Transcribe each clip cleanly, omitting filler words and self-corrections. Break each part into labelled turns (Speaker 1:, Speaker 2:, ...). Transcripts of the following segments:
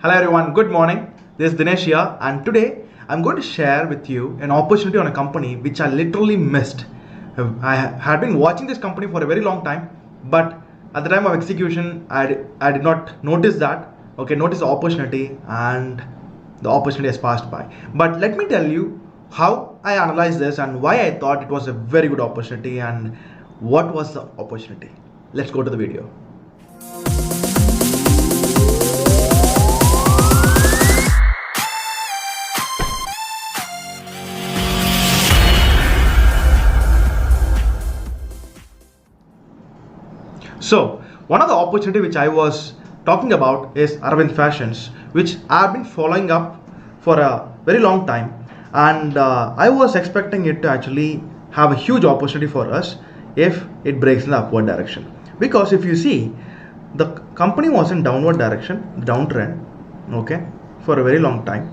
Speaker 1: Hello everyone, good morning. This is Dinesh here, and today I'm going to share with you an opportunity on a company which I literally missed. I had been watching this company for a very long time, but at the time of execution I did not notice notice the opportunity, and the opportunity has passed by. But let me tell you how I analyzed this and why I thought it was a very good opportunity and what was the opportunity. Let's go to the video. So one of the opportunity which I was talking about is Arvind Fashions, which I've been following up for a very long time, and I was expecting it to actually have a huge opportunity for us if it breaks in the upward direction. Because if you see, the company was in downward direction, downtrend, okay, for a very long time,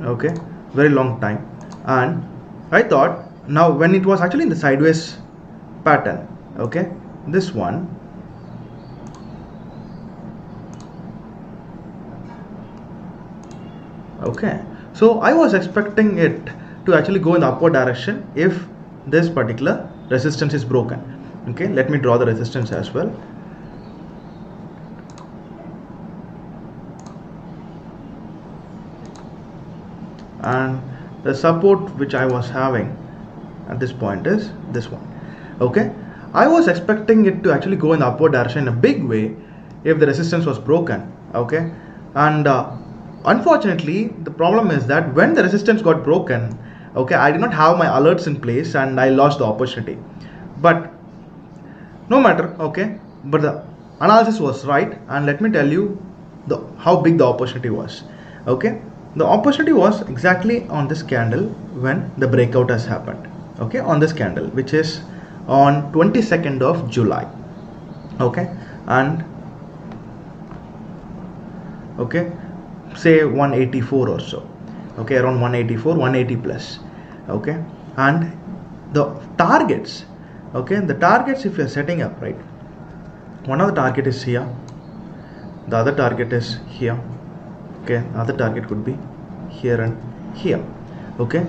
Speaker 1: okay, very long time, and I thought now when it was actually in the sideways pattern, okay, this one, okay, so I was expecting it to actually go in the upward direction if this particular resistance is broken. Okay, let me draw the resistance as well. And the support which I was having at this point is this one. Okay, I was expecting it to actually go in the upward direction in a big way if the resistance was broken. Okay, and unfortunately the problem is that when the resistance got broken, okay, I did not have my alerts in place and I lost the opportunity. But no matter, okay, but the analysis was right, and let me tell you how big the opportunity was. Okay, the opportunity was exactly on this candle when the breakout has happened. Okay, on this candle, which is on 22nd of July. Okay, and okay, say 184 or so, okay, around 184, 180 plus, okay, and the targets, okay, the targets, if you're setting up right, one of the target is here, the other target is here, okay, other target could be here and here. Okay,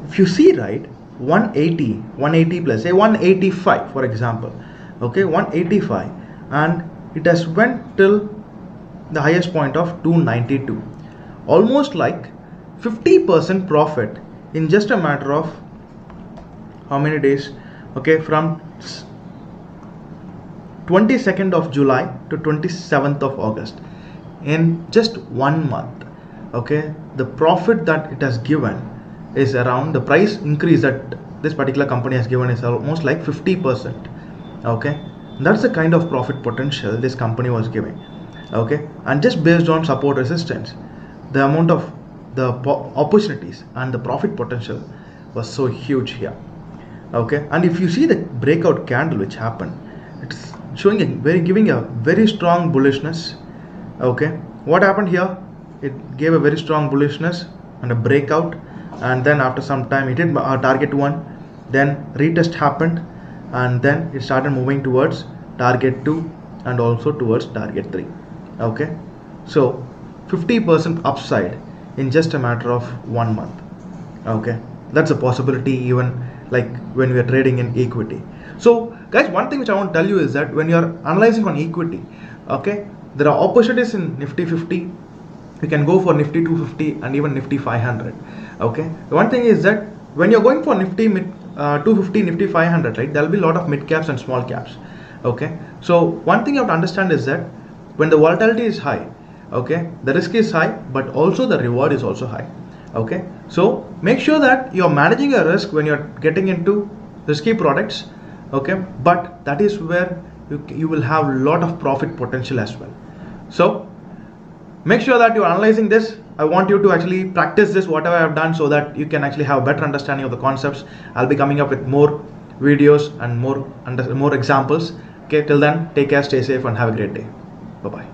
Speaker 1: if you see right, 180 plus, say 185 for example, okay, 185, and it has went till the highest point of 292, almost like 50% profit in just a matter of how many days? Okay, from 22nd of July to 27th of August, in just 1 month. Okay, the profit that it has given is around, the price increase that this particular company has given is almost like 50%. Okay, that's the kind of profit potential this company was giving. Okay, and just based on support resistance, the amount of the opportunities and the profit potential was so huge here. Okay, and if you see the breakout candle which happened, it's showing giving a very strong bullishness. Okay, what happened here? It gave a very strong bullishness and a breakout, and then after some time it hit target 1, then retest happened, and then it started moving towards target 2 and also towards target 3. Okay, so 50% upside in just a matter of 1 month. Okay, that's a possibility even like when we are trading in equity. So guys, one thing which I want to tell you is that when you are analyzing on equity, okay, there are opportunities in Nifty 50. You can go for Nifty 250 and even Nifty 500. Okay, one thing is that when you're going for Nifty 250, Nifty 500, right, there will be a lot of mid caps and small caps. Okay, so one thing you have to understand is that when the volatility is high, okay, the risk is high, but also the reward is also high. Okay, so make sure that you're managing your risk when you're getting into risky products. Okay, but that is where you will have a lot of profit potential as well. So make sure that you're analyzing this. I want you to actually practice this, whatever I've done, so that you can actually have a better understanding of the concepts. I'll be coming up with more videos and more examples. Okay, till then, take care, stay safe, and have a great day. Bye bye.